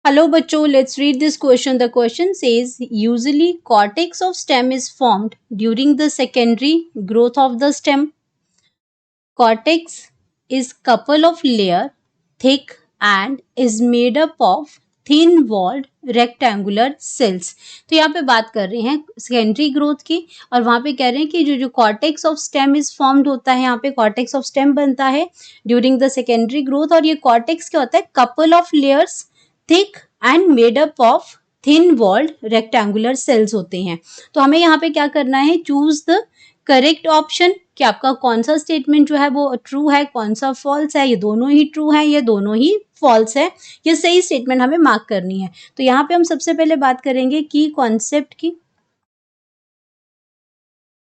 Hello बच्चों, let's read this question. The question says, usually cortex of stem is formed during the secondary growth of the stem. Cortex is couple of layer thick and is made up of thin walled rectangular cells. तो यहाँ पे बात कर रहे हैं secondary growth की और वहाँ पे कह रहे हैं कि जो cortex of stem is formed होता है, यहाँ पे कॉर्टेक्स ऑफ स्टेम बनता है ड्यूरिंग द सेकेंडरी ग्रोथ। और ये कॉर्टेक्स क्या होता है? Couple of layers thick and made up of thin walled rectangular cells होते हैं। तो हमें यहाँ पे क्या करना है? चूज द करेक्ट ऑप्शन कि आपका कौन सा स्टेटमेंट जो है वो ट्रू है, कौन सा फॉल्स है। ये दोनों ही ट्रू है, ये दोनों ही फॉल्स है। ये सही स्टेटमेंट हमें मार्क करनी है। तो यहाँ पे हम सबसे पहले बात करेंगे की कॉन्सेप्ट की।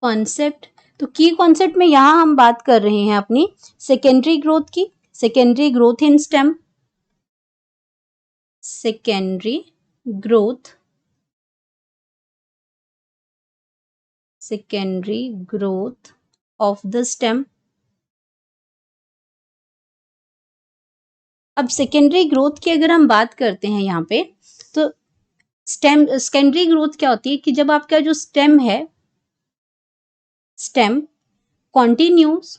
कॉन्सेप्ट, तो की कॉन्सेप्ट में यहाँ हम बात कर रहे हैं अपनी सेकेंडरी ग्रोथ की। Secondary growth in stem, secondary growth, secondary growth of the stem। अब सेकेंडरी ग्रोथ की अगर हम बात करते हैं यहाँ पे, तो स्टेम सेकेंडरी ग्रोथ क्या होती है कि जब आपका जो स्टेम है, stem continues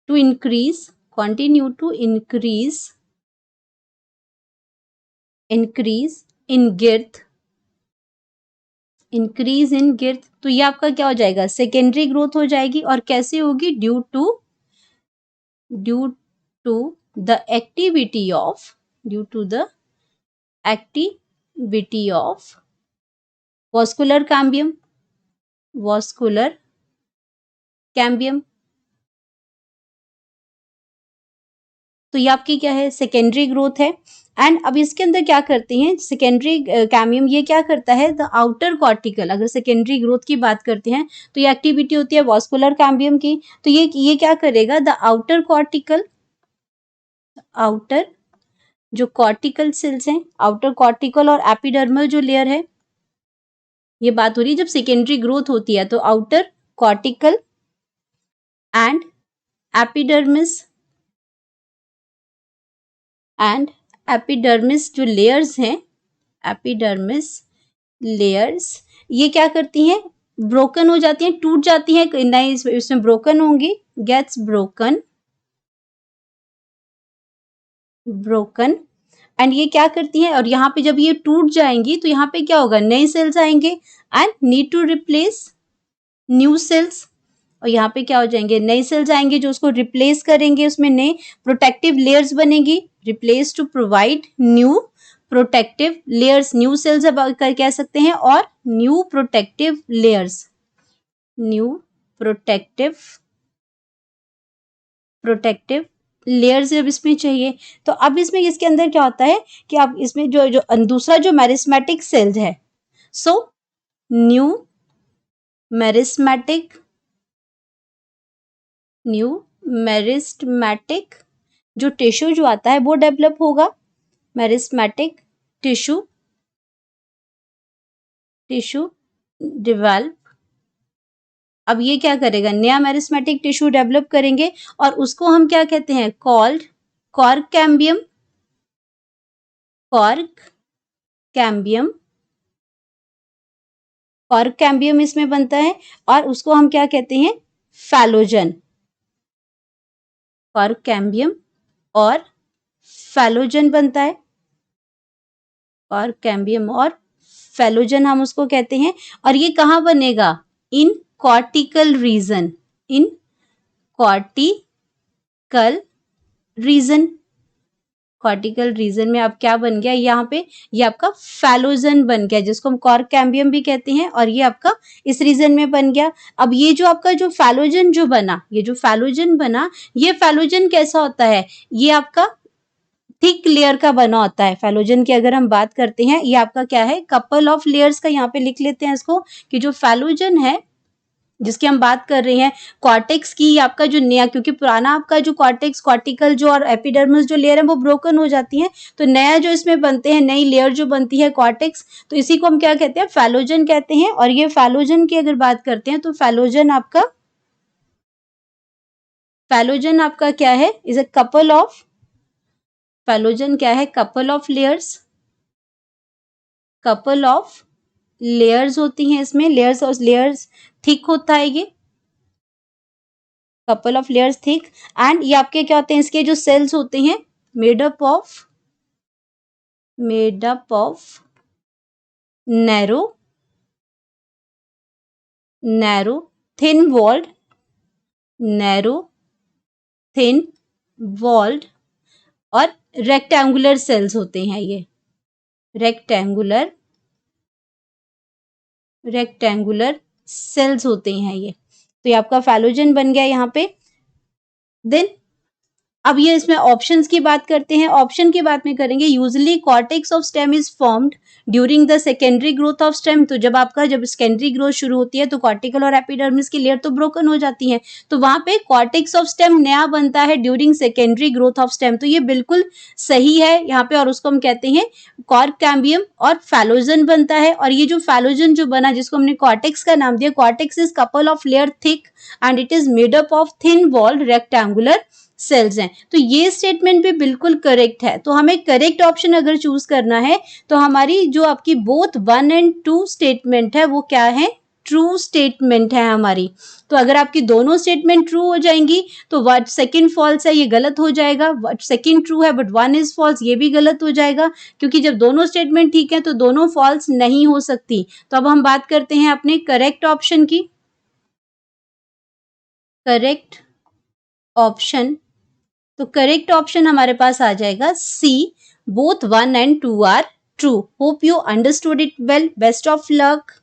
to increase, continue to increase in girth, increase in girth. तो ये आपका क्या हो जाएगा? सेकेंडरी ग्रोथ हो जाएगी। और कैसे होगी? Due to the activity of vascular cambium. तो ये आपकी क्या है? सेकेंडरी ग्रोथ है। एंड अब इसके अंदर क्या करते हैं सेकेंडरी कैम्बियम? ये क्या करता है? द आउटर कॉर्टिकल, अगर सेकेंडरी ग्रोथ की बात करते हैं तो ये एक्टिविटी होती है वॉस्कुलर कैम्बियम की। तो ये क्या करेगा? द आउटर कॉर्टिकल, आउटर जो कॉर्टिकल सेल्स हैं, आउटर कॉर्टिकल और एपिडर्मल जो लेयर है, ये बात हो रही है जब सेकेंडरी ग्रोथ होती है। तो आउटर कॉर्टिकल एंड एपिडर्मिस जो लेयर्स हैं, एपिडर्मिस लेयर्स, ये क्या करती हैं? ब्रोकन हो जाती हैं, टूट जाती हैं, नई इसमें ब्रोकन होंगी, गेट्स ब्रोकन। एंड ये क्या करती हैं? और यहाँ पे जब ये टूट जाएंगी तो यहाँ पे क्या होगा? नए सेल्स आएंगे and need to replace new cells. और यहाँ पे क्या हो जाएंगे? नए सेल्स आएंगे जो उसको रिप्लेस करेंगे, उसमें नए प्रोटेक्टिव लेयर्स बनेगी, replace to provide new protective layers. New cells कह सकते हैं और new protective layers, new protective layers जब इसमें चाहिए। तो अब इसमें इसके अंदर क्या होता है कि अब इसमें जो दूसरा जो मेरिस्मेटिक सेल्स है, सो न्यू मेरिस्मेटिक जो टिश्यू जो आता है वो डेवलप होगा, मेरिस्मेटिक टिश्यू डेवलप। अब ये क्या करेगा? नया मेरिस्मेटिक टिश्यू डेवलप करेंगे और उसको हम क्या कहते हैं? Called cork cambium. Cork cambium इसमें बनता है और उसको हम क्या कहते हैं? फैलोजन। कॉर्क कैम्बियम और फैलोजन बनता है, कॉर्क कैम्बियम और फैलोजन हम उसको कहते हैं। और ये कहाँ बनेगा? इन कॉर्टिकल रीजन, इन कॉर्टिकल रीजन में अब क्या बन गया यहाँ पे? ये आपका फैलोजन बन गया, जिसको हम कॉर्क कैम्बियम भी कहते हैं, और ये आपका इस रीजन में बन गया। अब ये जो आपका जो फैलोजन जो बना, ये फैलोजन कैसा होता है? ये आपका थिक लेयर का बना होता है। फैलोजन की अगर हम बात करते हैं, ये आपका क्या है? कपल ऑफ लेयर्स का। यहाँ पे लिख लेते हैं इसको कि जो फैलोजन है जिसकी हम बात कर रहे हैं, कॉर्टेक्स की, आपका जो नया, क्योंकि पुराना आपका जो कॉर्टेक्स, कॉर्टिकल जो और एपिडर्मिस जो लेयर है वो ब्रोकन हो जाती है, तो नया जो इसमें बनते हैं, नई लेयर जो बनती है कॉर्टेक्स, तो इसी को हम क्या कहते हैं? फैलोजन कहते हैं। और ये फैलोजन की अगर बात करते हैं तो फैलोजन फैलोजन आपका क्या है? Is a couple of, phellogen क्या है? Couple of layers, couple of layers होती हैं इसमें, लेयर्स और लेयर्स थिक होता है ये, couple of layers thick. And ये आपके क्या होते हैं? इसके जो सेल्स होते हैं made up of narrow narrow thin walled, narrow thin walled और रेक्टेंगुलर सेल्स होते हैं ये, रेक्टेंगुलर सेल्स होते हैं ये। तो ये आपका फैलोजन बन गया यहाँ पे। देन अब ये इसमें ऑप्शंस की बात करते हैं। ऑप्शन की बात में करेंगे, usually cortex of stem is formed during the secondary growth of stem. तो जब सेकेंडरी ग्रोथ शुरू होती है तो कॉर्टिकल और एपिडर्मिस की लेयर तो ब्रोकन हो जाती है, तो वहां पे कॉर्टेक्स ऑफ स्टेम नया बनता है during secondary growth of stem. तो ये बिल्कुल सही है यहाँ पे, और उसको हम कहते हैं कॉर्क कैम्बियम और फैलोजन बनता है। और ये जो फैलोजन जो बना, जिसको हमने कॉर्टेक्स का नाम दिया, cortex is couple of layer thick and it is made up of thin walled rectangular cells हैं। तो ये स्टेटमेंट भी बिल्कुल करेक्ट है। तो हमें करेक्ट ऑप्शन अगर चूज करना है तो हमारी जो आपकी बोथ 1 एंड 2 स्टेटमेंट है वो क्या है? ट्रू स्टेटमेंट है हमारी। तो अगर आपकी दोनों स्टेटमेंट ट्रू हो जाएंगी तो व्हाट सेकंड फॉल्स है ये गलत हो जाएगा, व्हाट सेकंड ट्रू है बट 1 इज फॉल्स ये भी गलत हो जाएगा, क्योंकि जब दोनों स्टेटमेंट ठीक है तो दोनों फॉल्स नहीं हो सकती। तो अब हम बात करते हैं अपने करेक्ट ऑप्शन की। करेक्ट ऑप्शन, तो करेक्ट ऑप्शन हमारे पास आ जाएगा C, both 1 and 2 are true. Hope you understood it well. Best of luck.